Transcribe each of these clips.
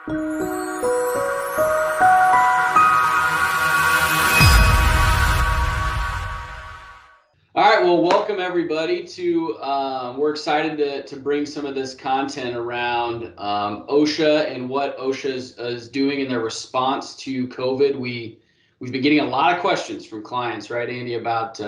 All right, well, welcome everybody to, we're excited to bring some of this content around OSHA and what OSHA is doing in their response to COVID. We've been getting a lot of questions from clients, right, Andy, about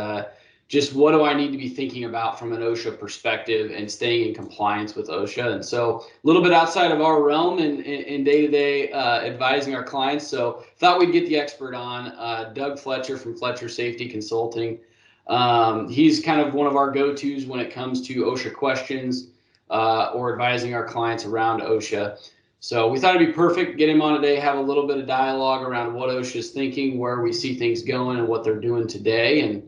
just what do I need to be thinking about from an OSHA perspective and staying in compliance with OSHA. And so a little bit outside of our realm in day-to-day advising our clients. So thought we'd get the expert on, Doug Fletcher from Fletcher Safety Consulting. He's kind of one of our go-tos when it comes to OSHA questions or advising our clients around OSHA. So we thought it'd be perfect, get him on today, have a little bit of dialogue around what OSHA is thinking, where we see things going and what they're doing today, and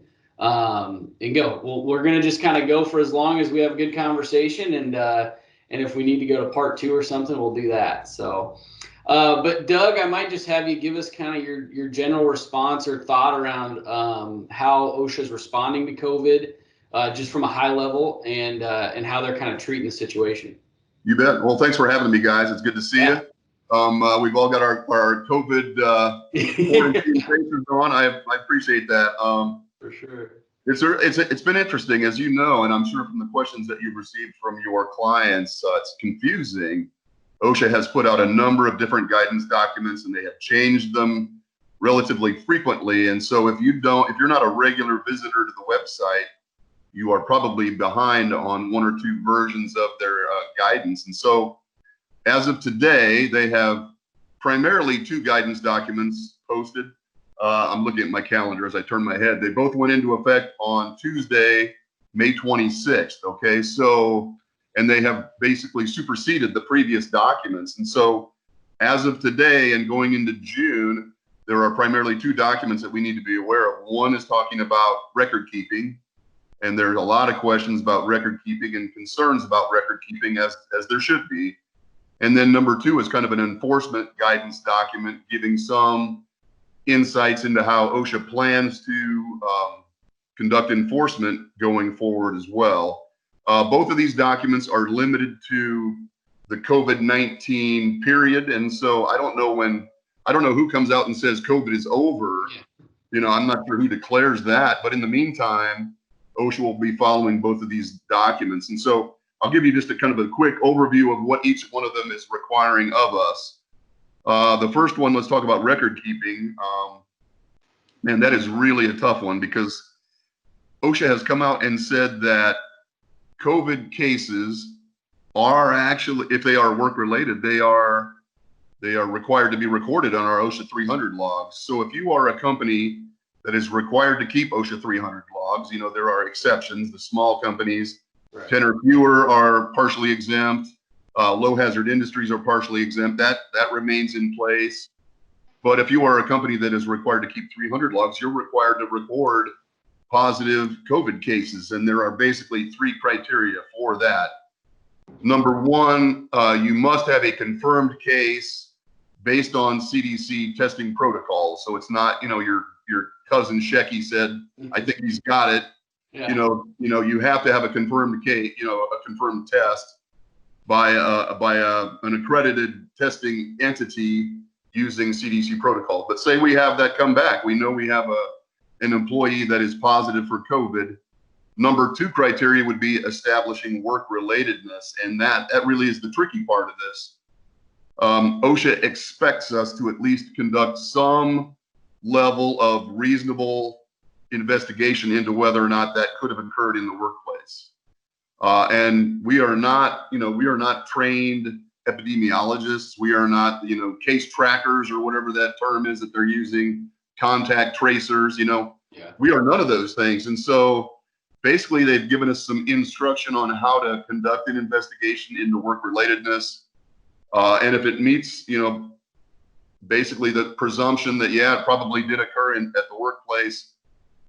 go. Well, we're going to just kind of go for as long as we have a good conversation, and if we need to go to part 2 or something, we'll do that. So but Doug, I might just have you give us kind of your general response or thought around how OSHA is responding to COVID, just from a high level, and how they're kind of treating the situation. You bet. Well, thanks for having me, guys. It's good to see you. We've all got our COVID quarantine faces on. I appreciate that. For sure. It's been interesting, as you know, and I'm sure from the questions that you've received from your clients, it's confusing. OSHA has put out a number of different guidance documents, and they have changed them relatively frequently. And so if you're not a regular visitor to the website, you are probably behind on 1 or 2 versions of their guidance. And so as of today, they have primarily 2 guidance documents posted. I'm looking at my calendar as I turn my head. They both went into effect on Tuesday, May 26th. Okay, so, and they have basically superseded the previous documents. And so as of today and going into June, there are primarily 2 documents that we need to be aware of. One is talking about record keeping, and there's a lot of questions about record keeping and concerns about record keeping, as there should be. And then number 2 is kind of an enforcement guidance document giving some insights into how OSHA plans to conduct enforcement going forward as well. Both of these documents are limited to the COVID-19 period. And so I don't know who comes out and says COVID is over. You know, I'm not sure who declares that, but in the meantime, OSHA will be following both of these documents. And so I'll give you just a kind of a quick overview of what each one of them is requiring of us. The first one, let's talk about record keeping. Man, that is really a tough one, because OSHA has come out and said that COVID cases are actually, if they are work related, they are required to be recorded on our OSHA 300 logs. So if you are a company that is required to keep OSHA 300 logs, you know, there are exceptions. The small companies, right, 10 or fewer, are partially exempt. Low hazard industries are partially exempt. That remains in place. But if you are a company that is required to keep 300 logs, you're required to record positive COVID cases. And there are basically 3 criteria for that. Number 1, you must have a confirmed case based on CDC testing protocols. So it's not, you know, your cousin Shecky said, I think he's got it. Yeah. You know, you have to have a confirmed case, you know, a confirmed test by an accredited testing entity using CDC protocol. But say we have that come back, we know we have an employee that is positive for COVID. Number 2 criteria would be establishing work relatedness, and that really is the tricky part of this. OSHA expects us to at least conduct some level of reasonable investigation into whether or not that could have occurred in the workplace. And we are not trained epidemiologists. We are not, case trackers or whatever that term is that they're using, contact tracers, we are none of those things. And so basically they've given us some instruction on how to conduct an investigation into work relatedness. And if it meets, basically the presumption that, it probably did occur at the workplace,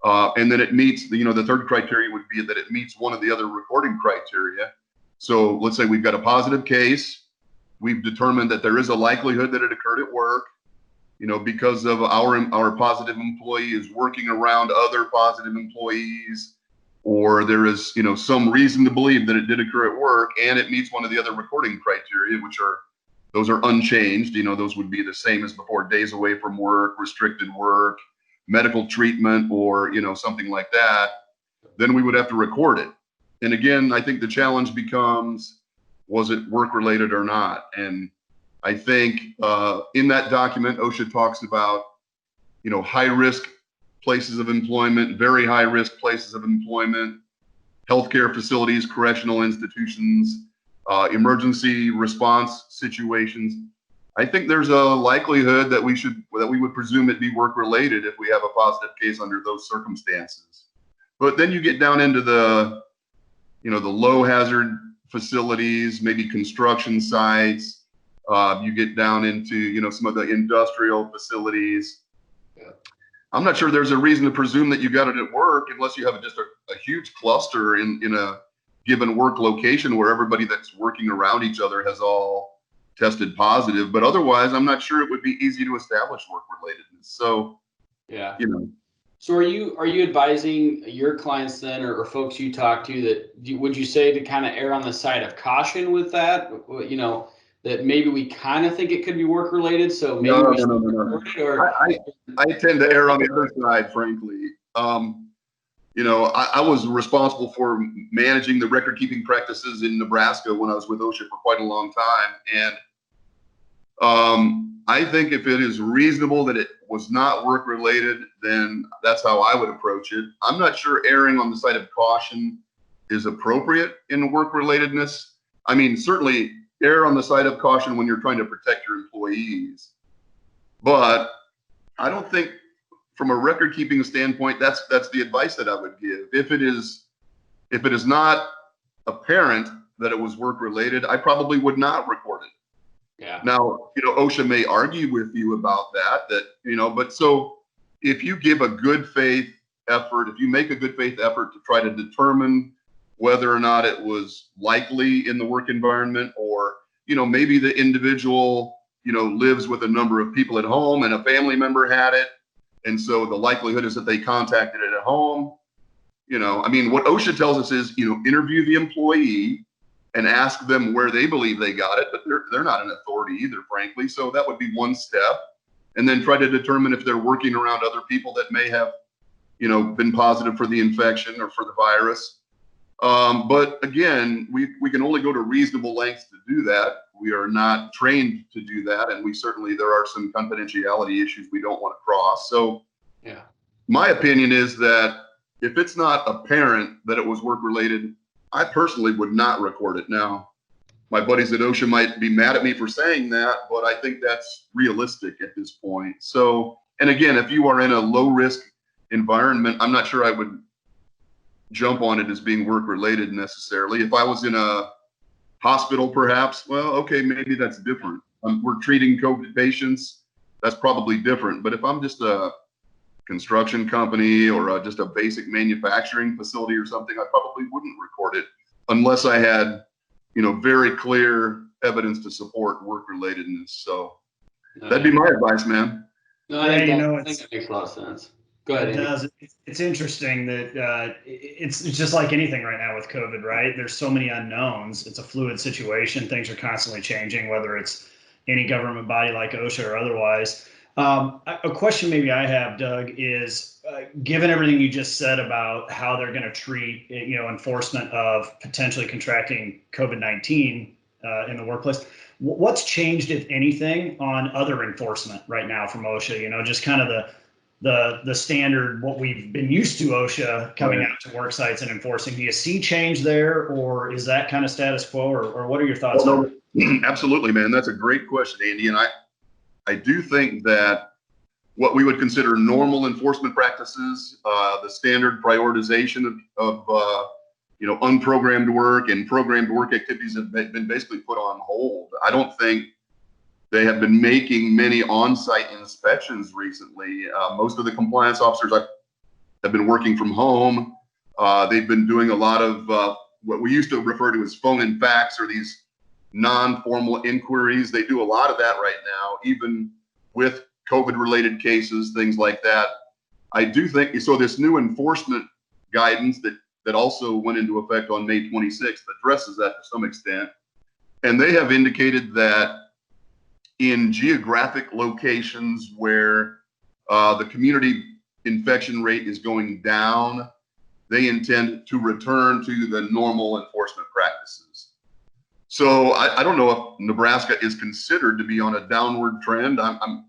and then it meets, the 3rd criteria would be that it meets one of the other recording criteria. So let's say we've got a positive case. We've determined that there is a likelihood that it occurred at work, because of our positive employee is working around other positive employees, or there is, some reason to believe that it did occur at work, and it meets one of the other recording criteria, which are those are unchanged. Those would be the same as before: days away from work, restricted work, medical treatment, or, something like that. Then we would have to record it. And again, I think the challenge becomes, was it work-related or not? And I think in that document, OSHA talks about, high-risk places of employment, very high-risk places of employment, healthcare facilities, correctional institutions, emergency response situations. I think there's a likelihood that we would presume it be work-related if we have a positive case under those circumstances. But then you get down into the low hazard facilities, maybe construction sites. You get down into, some of the industrial facilities. Yeah. I'm not sure there's a reason to presume that you got it at work unless you have just a huge cluster in a given work location where everybody that's working around each other has all tested positive. But otherwise, I'm not sure it would be easy to establish work-relatedness. So, yeah. So are you advising your clients then, or folks you talk to, that would you say to kind of err on the side of caution with that? That maybe we kind of think it could be work-related, so maybe no. Or I tend to err on the other side, frankly. I was responsible for managing the record-keeping practices in Nebraska when I was with OSHA for quite a long time, and I think if it is reasonable that it was not work-related, then that's how I would approach it. I'm not sure erring on the side of caution is appropriate in work-relatedness. I mean, certainly err on the side of caution when you're trying to protect your employees. But I don't think from a record-keeping standpoint, that's the advice that I would give. If it is not apparent that it was work-related, I probably would not record it. Yeah. Now, OSHA may argue with you about that, but so if you give a good faith effort, if you make a good faith effort to try to determine whether or not it was likely in the work environment, or, maybe the individual, lives with a number of people at home and a family member had it. And so the likelihood is that they contacted it at home. What OSHA tells us is, interview the employee and ask them where they believe they got it, but they're not an authority either, frankly. So that would be one step. And then try to determine if they're working around other people that may have, been positive for the infection or for the virus. But again, we can only go to reasonable lengths to do that. We are not trained to do that. And there are some confidentiality issues we don't want to cross. So yeah, my opinion is that if it's not apparent that it was work-related, I personally would not record it. Now, my buddies at OSHA might be mad at me for saying that, but I think that's realistic at this point. So, and again, if you are in a low-risk environment, I'm not sure I would jump on it as being work-related necessarily. If I was in a hospital, perhaps, well, okay, maybe that's different. We're treating COVID patients, that's probably different. But if I'm just a construction company or just a basic manufacturing facility or something, I probably wouldn't record it unless I had, very clear evidence to support work-relatedness. So that'd be my advice, man. No, I think that makes a lot of sense. Go ahead. It does. It's interesting that it's just like anything right now with COVID, right? There's so many unknowns. It's a fluid situation. Things are constantly changing, whether it's any government body like OSHA or otherwise. A question maybe I have, Doug, is given everything you just said about how they're going to treat, enforcement of potentially contracting COVID-19 in the workplace, what's changed, if anything, on other enforcement right now from OSHA? Just kind of the standard, what we've been used to OSHA coming out to work sites and enforcing. Do you see change there, or is that kind of status quo, or what are your thoughts on it? Absolutely, man. That's a great question, Andy. And I do think that what we would consider normal enforcement practices, the standard prioritization of unprogrammed work and programmed work activities have been basically put on hold. I don't think they have been making many on-site inspections recently. Most of the compliance officers have been working from home. They've been doing a lot of what we used to refer to as phone and fax, or these non-formal inquiries. They do a lot of that right now, even with COVID-related cases, things like that. I do think so. This new enforcement guidance that also went into effect on May 26th addresses that to some extent. And they have indicated that in geographic locations where the community infection rate is going down, they intend to return to the normal enforcement practices. So I don't know if Nebraska is considered to be on a downward trend.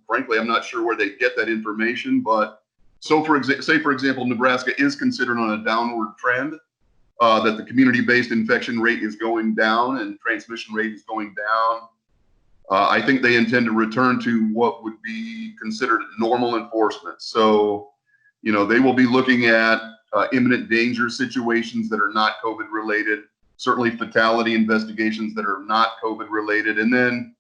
Frankly, I'm not sure where they get that information, but so for example, Nebraska is considered on a downward trend, that the community-based infection rate is going down and transmission rate is going down. I think they intend to return to what would be considered normal enforcement. So, they will be looking at imminent danger situations that are not COVID related, certainly fatality investigations that are not COVID related. And then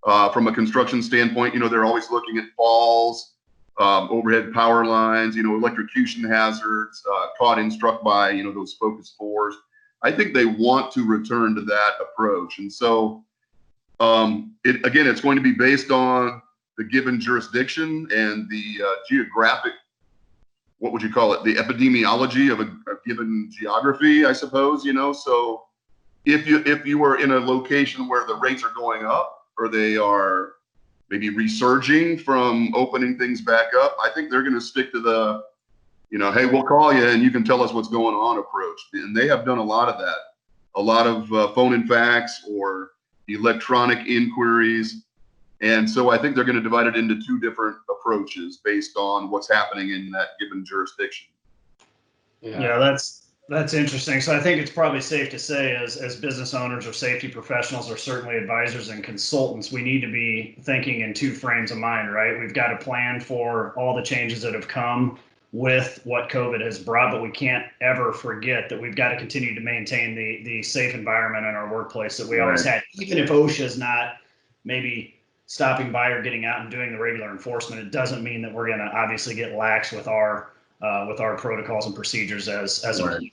from a construction standpoint, they're always looking at falls, overhead power lines, electrocution hazards, caught and struck by, those focus fours. I think they want to return to that approach. And so, it's going to be based on the given jurisdiction and the geographic, what would you call it? The epidemiology of a given geography, I suppose, So if you are in a location where the rates are going up or they are maybe resurging from opening things back up, I think they're going to stick to the, hey, we'll call you and you can tell us what's going on approach. And they have done a lot of that, a lot of phone and fax or electronic inquiries. And so I think they're going to divide it into two different approaches based on what's happening in that given jurisdiction. Yeah, that's interesting. So I think it's probably safe to say as business owners or safety professionals or certainly advisors and consultants, we need to be thinking in two frames of mind, right? We've got to plan for all the changes that have come with what COVID has brought, but we can't ever forget that we've got to continue to maintain the safe environment in our workplace that we always had. Even if OSHA is not maybe stopping by or getting out and doing the regular enforcement, it doesn't mean that we're going to obviously get lax with our protocols and procedures as employees.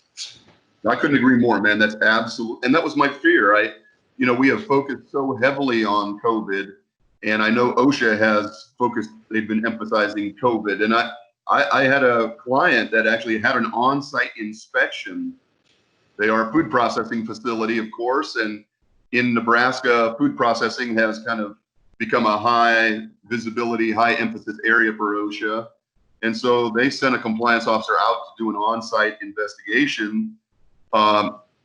I couldn't agree more, man. That's absolute, and that was my fear. We have focused so heavily on COVID, and I know OSHA has focused. They've been emphasizing COVID, and I had a client that actually had an on-site inspection. They are a food processing facility, of course, and in Nebraska, food processing has kind of become a high visibility, high emphasis area for OSHA. And so they sent a compliance officer out to do an on-site investigation.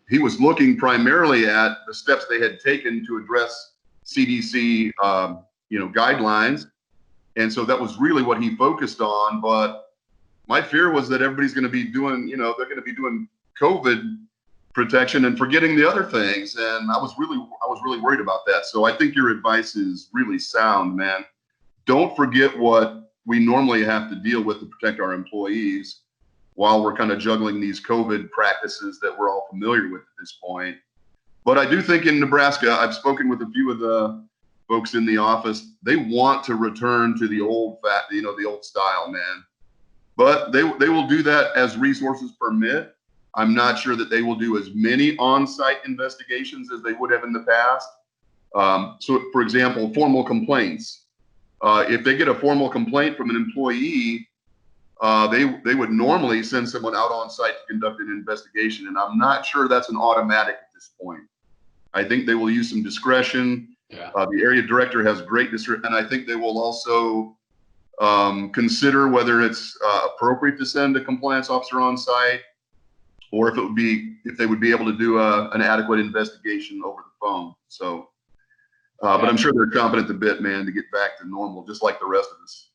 He was looking primarily at the steps they had taken to address CDC, guidelines. And so that was really what he focused on. But my fear was that everybody's going to be doing, they're going to be doing COVID protection and forgetting the other things. And I was really worried about that. So I think your advice is really sound, man. Don't forget what we normally have to deal with to protect our employees while we're kind of juggling these COVID practices that we're all familiar with at this point. But I do think in Nebraska, I've spoken with a few of the folks in the office, they want to return to the old the old style, man. But they will do that as resources permit. I'm not sure that they will do as many on-site investigations as they would have in the past. So, for example, formal complaints. If they get a formal complaint from an employee, they would normally send someone out on site to conduct an investigation, and I'm not sure that's an automatic at this point. I think they will use some discretion. Yeah. The area director has great discretion, and I think they will also consider whether it's appropriate to send a compliance officer on site, or if they would be able to do an adequate investigation over the phone. So. But I'm sure they're chomping at the bit, man, to get back to normal, just like the rest of us,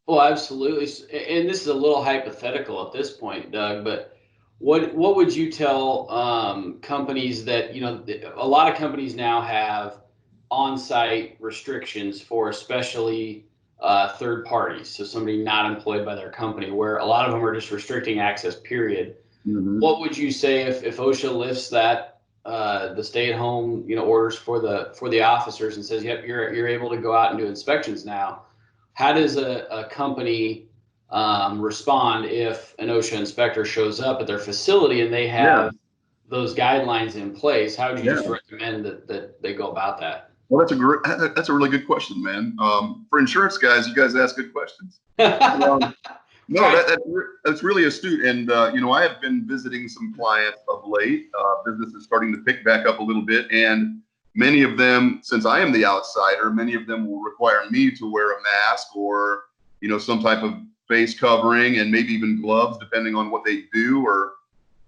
Well, absolutely. And this is a little hypothetical at this point, Doug, but what would you tell companies that, a lot of companies now have on-site restrictions for especially third parties, so somebody not employed by their company, where a lot of them are just restricting access, period. Mm-hmm. What would you say if OSHA lifts that, the stay-at-home, orders for the officers and says, yep, you're able to go out and do inspections now? How does a company respond if an OSHA inspector shows up at their facility and they have those guidelines in place? How would you just recommend that they go about that? Well, that's a really good question, man. For insurance guys, you guys ask good questions. No, that's really astute. And, I have been visiting some clients of late. Business is starting to pick back up a little bit. And many of them, since I am the outsider, many of them will require me to wear a mask or, some type of face covering and maybe even gloves, depending on what they do.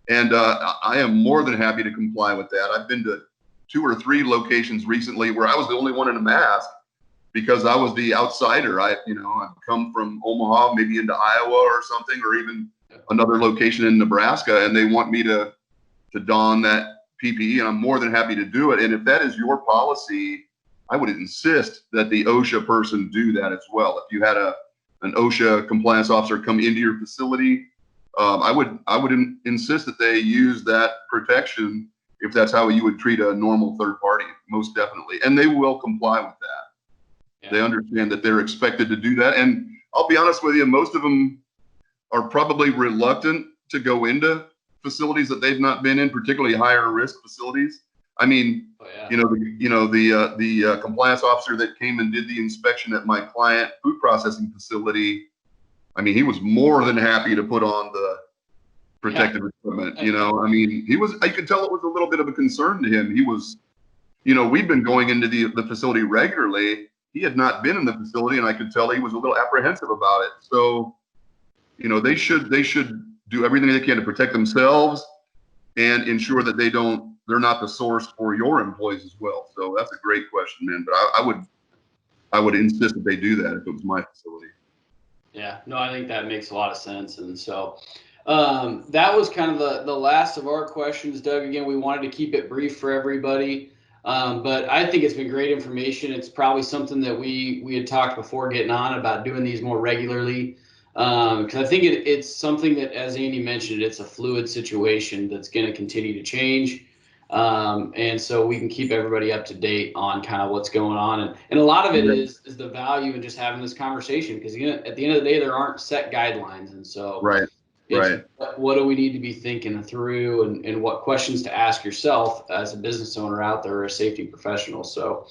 And I am more than happy to comply with that. I've been to 2 or 3 locations recently where I was the only one in a mask because I was the outsider. I've come from Omaha, maybe into Iowa or something, or even another location in Nebraska, and they want me to don that PPE, and I'm more than happy to do it. And if that is your policy, I would insist that the OSHA person do that as well. If you had an OSHA compliance officer come into your facility, I would insist that they use that protection if that's how you would treat a normal third party, most definitely. And they will comply with that. Yeah. They understand that they're expected to do that. And I'll be honest with you, most of them are probably reluctant to go into facilities that they've not been in, particularly higher risk facilities. I mean, the compliance officer that came and did the inspection at my client food processing facility, I mean, he was more than happy to put on the protective equipment. I mean, I could tell it was a little bit of a concern to him. He was, we've been going into the facility regularly. He had not been in the facility, and I could tell he was a little apprehensive about it. So, they should do everything they can to protect themselves and ensure that they're not the source for your employees as well. So that's a great question, man. But I would insist that they do that if it was my facility. Yeah, no, I think that makes a lot of sense. And so that was kind of the last of our questions, Doug. Again, we wanted to keep it brief for everybody. But I think it's been great information. It's probably something that we had talked before getting on about doing these more regularly. Because I think it's something that, as Andy mentioned, it's a fluid situation that's going to continue to change. And so we can keep everybody up to date on kind of what's going on. And a lot of it is the value in just having this conversation, because at the end of the day, there aren't set guidelines. And so what do we need to be thinking through, and what questions to ask yourself as a business owner out there or a safety professional. So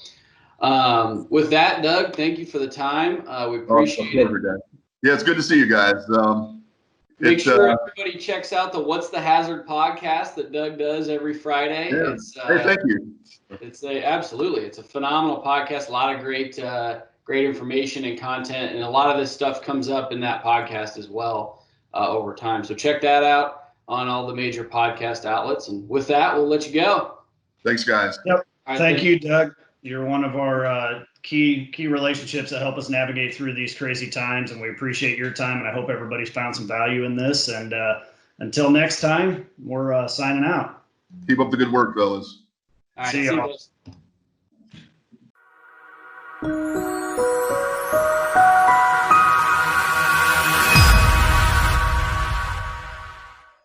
with that, Doug, thank you for the time. We appreciate it. Yeah, it's good to see you guys. Make sure everybody checks out the What's the Hazard podcast that Doug does every Friday. Yeah. Hey, thank you. Absolutely. It's a phenomenal podcast. A lot of great information and content, and a lot of this stuff comes up in that podcast as well over time. So check that out on all the major podcast outlets. And with that, we'll let you go. Thanks, guys. Yep. Right, thank you, Doug. You're one of our key relationships that help us navigate through these crazy times, and we appreciate your time, and I hope everybody's found some value in this. And until next time, we're signing out. Keep up the good work, fellas. All right, see y'all.